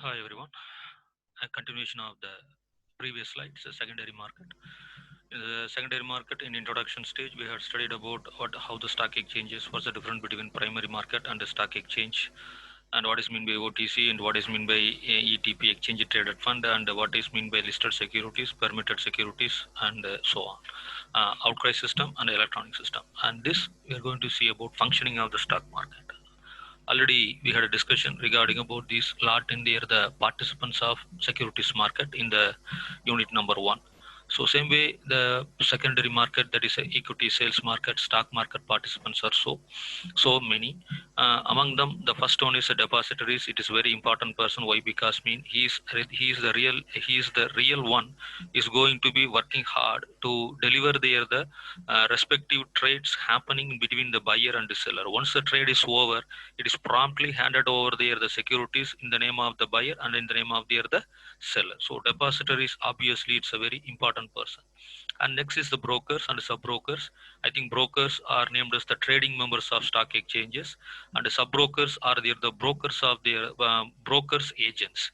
Hi everyone. A continuation of the previous slide. It's a secondary market. In the secondary market, in introduction stage, we had studied about how the stock exchanges, what's the difference between primary market and the stock exchange, and what is mean by OTC and what is mean by ETP, exchange traded fund, and what is mean by listed securities, permitted securities, and so on. Outcry system and electronic system. And this we are going to see about functioning of the stock market. Already we had a discussion regarding about these lot in there the participants of securities market in the unit number one. So same way the secondary market, that is a equity sales market, stock market participants are so many. Among them, the first one is a depositories. It is very important person. Why? Because mean he is the real one is going to be working hard to deliver the respective trades happening between the buyer and the seller. Once the trade is over, it is promptly handed over there the securities in the name of the buyer and in the name of the seller. So depositories, obviously it's a very important person. And next is the brokers and sub brokers. I think brokers are named as the trading members of stock exchanges, and the sub brokers are the brokers of their brokers agents.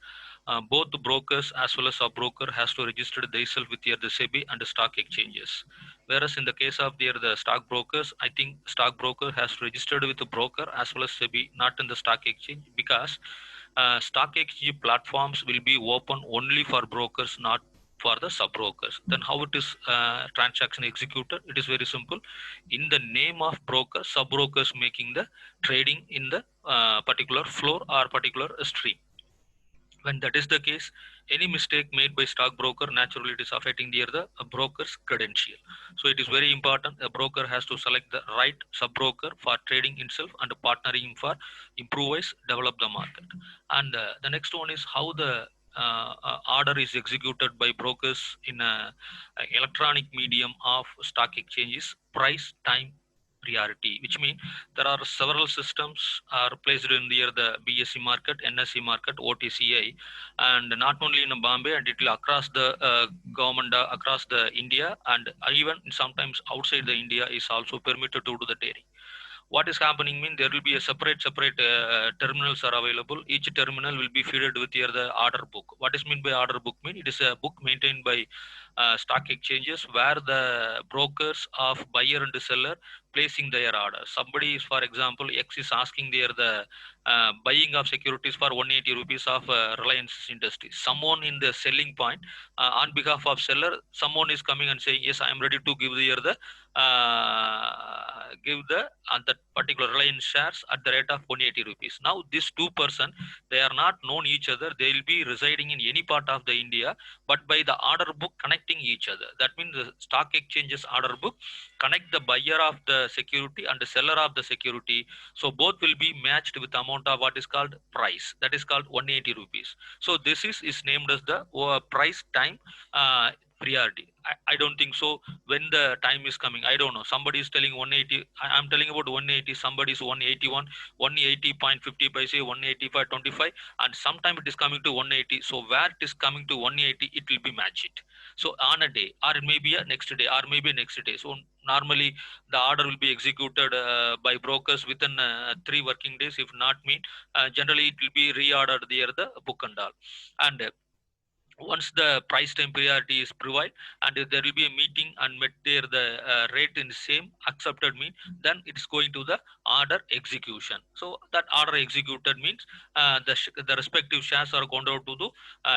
Both the brokers as well as sub broker has to register themselves with the SEBI and the stock exchanges. Whereas in the case of the stock brokers, I think stock broker has registered with the broker as well as SEBI, not in the stock exchange, because stock exchange platforms will be open only for brokers, not for the sub brokers. Then how it is transaction executed? It is very simple. In the name of broker, sub brokers making the trading in the particular floor or particular stream. When that is the case, any mistake made by stockbroker, naturally it is affecting the broker's credential. So it is very important. A broker has to select the right sub-broker for trading itself and partnering for improvise, develop the market. And the next one is how the order is executed by brokers in a electronic medium of stock exchanges, price, time, priority, which means there are several systems are placed in the BSE market, NSE market, OTCI, and not only in Bombay, and it will across the government, across the India, and even sometimes outside the India is also permitted to do the trading. What is happening mean there will be a separate terminals are available. Each terminal will be fed with here the order book. What is mean by order book? Mean it is a book maintained by stock exchanges where the brokers of buyer and seller placing their order. Somebody is, for example, X is asking there the buying of securities for 180 rupees of Reliance Industries. Someone in the selling point on behalf of seller, someone is coming and saying, yes, I am ready to give the on that particular Reliance shares at the rate of 180 rupees. Now this two-person, they are not known each other. They will be residing in any part of the India, but by the order book connecting each other. That means the stock exchanges order book connect the buyer of the security and the seller of the security. So both will be matched with the amount of what is called price. That is called 180 rupees. So this is named as the price time priority. I don't think so. When the time is coming, I don't know. Somebody is telling 180. I'm telling about 180. Somebody is 181, 180.50 by say 185.25, and sometime it is coming to 180. So where it is coming to 180, it will be match it. So on a day, or maybe a next day, or maybe next day. So normally the order will be executed by brokers within 3 working days. If not mean, generally it will be reordered the book and all. And once the price time priority is provided, and if there will be a meeting and met there the rate in the same accepted mean, then it's going to the order execution. So that order executed means the respective shares are gone out to the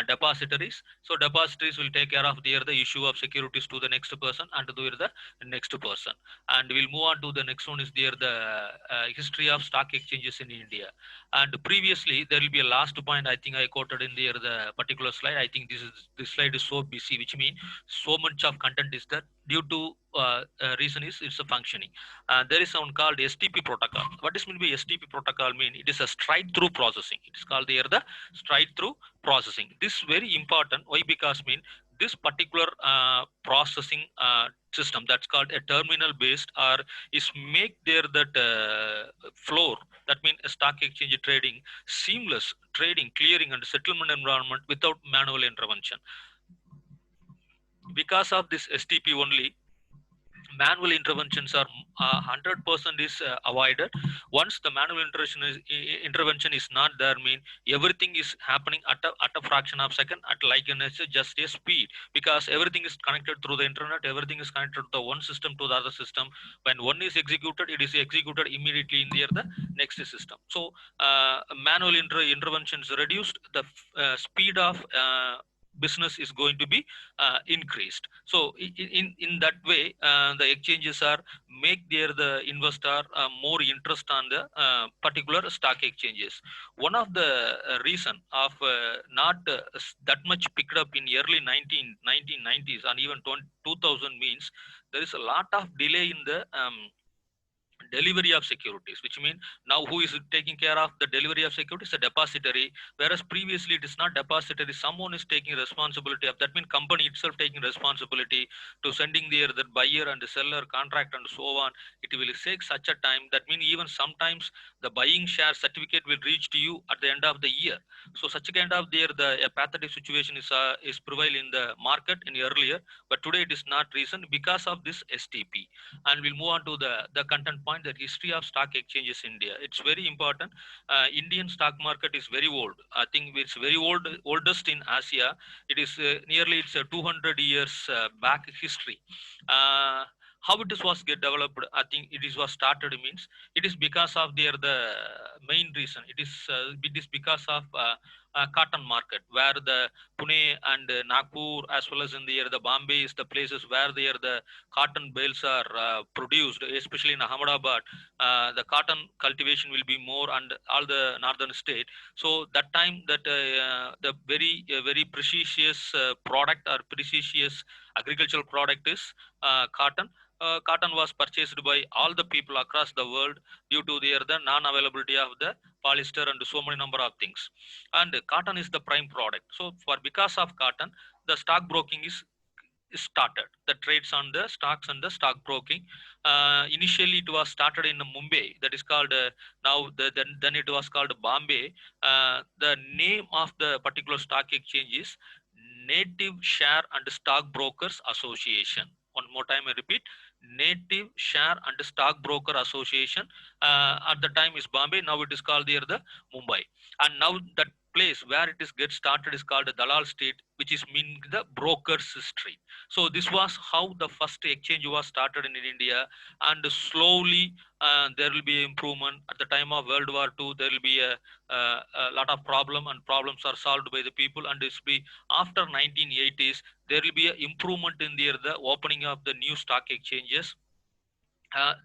depositories. So depositories will take care of the issue of securities to the next person and to the next person. And we'll move on to the next one is the history of stock exchanges in India. And previously there will be a last point, I think I quoted in there the particular slide. I think this slide is so busy, which means so much of content is there due to reason is it's a functioning. There is one called STP protocol. What is mean by STP protocol? Mean it is a straight through processing. It is called the straight through processing. This very important. Why? Because mean this particular processing system, that's called a terminal based, or is make there that floor, that means a stock exchange trading seamless trading, clearing and settlement environment without manual intervention. Because of this STP only, manual interventions are 100% is avoided. Once the manual intervention is not there, mean everything is happening at a fraction of second, at like in just a speed, because everything is connected through the internet, everything is connected to the one system to the other system. When one is executed, it is executed immediately in the next system. So manual interventions reduced, the speed of business is going to be increased. So in that way, the exchanges are make the investor more interest on the particular stock exchanges. One of the reason of not that much picked up in early 1990s and even 2000 means there is a lot of delay in the delivery of securities, which mean now who is taking care of the delivery of securities? The depository, whereas previously it is not depository, someone is taking responsibility of that, mean company itself taking responsibility to sending the buyer and the seller contract and so on. It will take such a time, that mean even sometimes the buying share certificate will reach to you at the end of the year. So such a kind of the a pathetic situation is prevail in the market in earlier, but today it is not reason because of this STP. And we'll move on to the content point, the history of stock exchanges in India. It's very important. Indian stock market is very old. I think it's very oldest in Asia. It is nearly it's a 200 years back history. uh, how it is was get developed, I think it is was started means it is because of the main reason, it is because of cotton market, where the Pune and Nagpur, as well as in the Bombay is the places where the cotton bales are produced, especially in Ahmedabad. The cotton cultivation will be more and all the northern state. So that time that the very precious product or precious agricultural product is cotton. Cotton was purchased by all the people across the world due to the non-availability of the polyester and so many number of things. And cotton is the prime product. So for because of cotton, the stock broking is started, the trades on the stocks and the stock broking. Initially it was started in Mumbai, that is called now then it was called Bombay. The name of the particular stock exchange is Native Share and Stock Brokers Association. One more time I repeat, Native Share and Stock Broker Association. At the time is Bombay, now it is called the Mumbai. And now that place where it is get started is called Dalal Street, which is meaning the brokers street. So this was how the first exchange was started in India, and slowly there will be improvement. At the time of World War II, there will be a lot of problem, and problems are solved by the people. And it's be after 1980s, there will be an improvement in the opening of the new stock exchanges.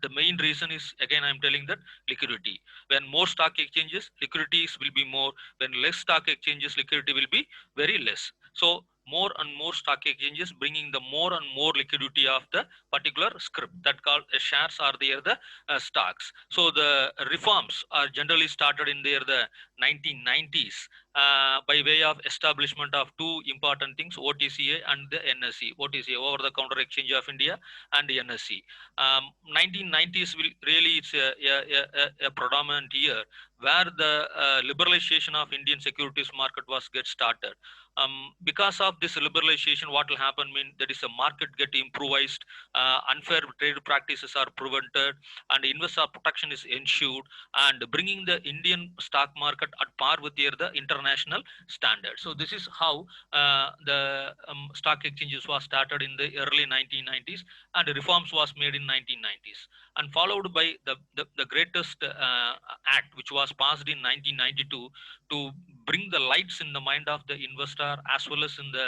The main reason is, again I'm telling that, liquidity. When more stock exchanges, liquidities will be more. When less stock exchanges, liquidity will be very less. So more and more stock exchanges bringing the more and more liquidity of the particular script, that called shares are the stocks. So the reforms are generally started in the 1990s by way of establishment of two important things, OTCA and the NSE. OTCA, over the counter exchange of India, and NSE. 1990s will really it's a predominant year where the liberalization of Indian securities market was get started. Because of this liberalization, what will happen mean that is a market get improvised, unfair trade practices are prevented, and investor protection is ensured, and bringing the Indian stock market at par with the international standards. So this is how the stock exchanges was started in the early 1990s, and reforms was made in 1990s, and followed by the greatest act which was passed in 1992 to bring the lights in the mind of the investor as well as in the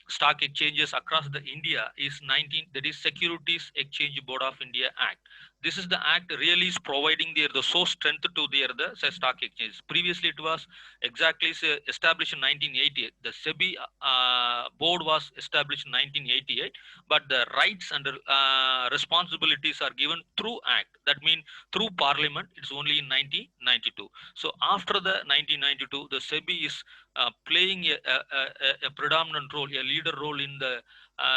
stock exchanges across the India is 19, that is Securities Exchange Board of India Act. This is the act really is providing the source strength to the stock exchange. Previously it was exactly established in 1988. The SEBI board was established in 1988, but the rights and responsibilities are given through act, that means through parliament. It's only in 1992. So after the 1992, the SEBI is playing a predominant role, a leader role in the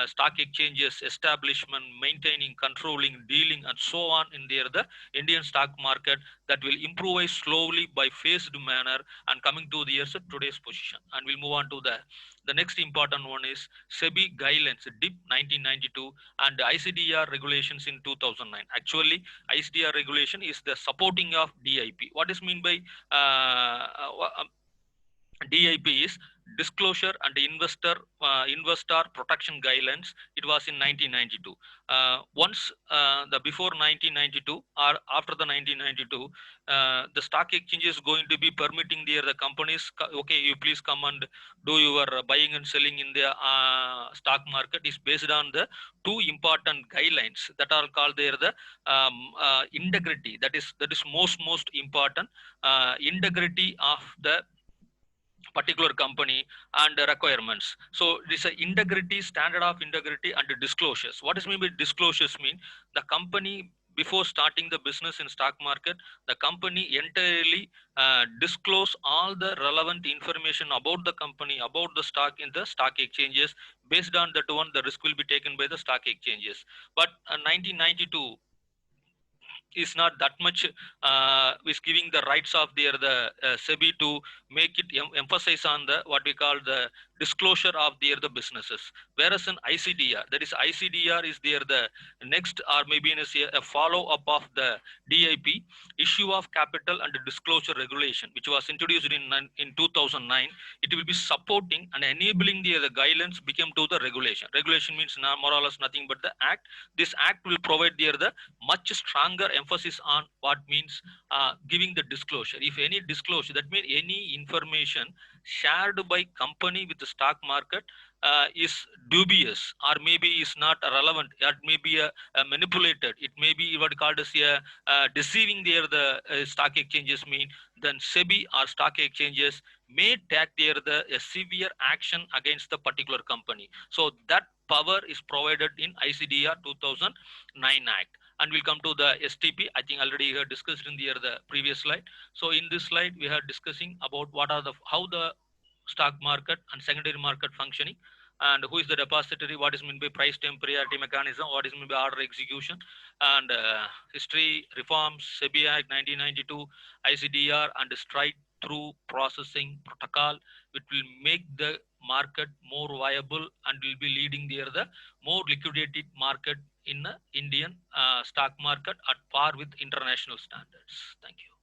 stock exchanges, establishment, maintaining, controlling, dealing, and so on in the Indian stock market, that will improvise slowly by phased manner and coming to the today's position. And we'll move on to the next important one is SEBI guidelines, DIP 1992, and ICDR regulations in 2009. Actually, ICDR regulation is the supporting of DIP. What is mean by DIP is Disclosure and Investor Protection Guidelines. It was in 1992. Once the before 1992 or after the 1992, the stock exchange is going to be permitting the companies. Okay, you please come and do your buying and selling in the stock market. Is based on the two important guidelines that are called the integrity. That is most important, integrity of the particular company and requirements. So this is integrity, standard of integrity, and disclosures. What is mean by disclosures? Mean the company before starting the business in stock market, the company entirely disclose all the relevant information about the company, about the stock in the stock exchanges. Based on that one, the risk will be taken by the stock exchanges. But 1992 is not that much is giving the rights of the SEBI to make it emphasize on the what we call the disclosure of the businesses. Whereas in ICDR, that is ICDR is there the next or maybe in a follow up of the DIP, issue of capital and disclosure regulation, which was introduced in 2009. It will be supporting and enabling the guidelines became to the regulation. Regulation means more or less nothing but the act. This act will provide the much stronger emphasis on what means giving the disclosure. If any disclosure, that means any information shared by company with the stock market is dubious or maybe is not relevant, it may be manipulated, it may be what called as deceiving the stock exchanges, mean then SEBI or stock exchanges may take a severe action against the particular company. So that power is provided in ICDR 2009 Act. And we'll come to the STP. I think already we have discussed in the previous slide. So in this slide, we are discussing about what are how the stock market and secondary market functioning, and who is the depository, what is meant by price temporality mechanism, what is meant by order execution, and history, reforms, SEBI Act 1992, ICDR, and straight through processing protocol, which will make the market more viable and will be leading the more liquidated market in the Indian stock market at par with international standards. Thank you.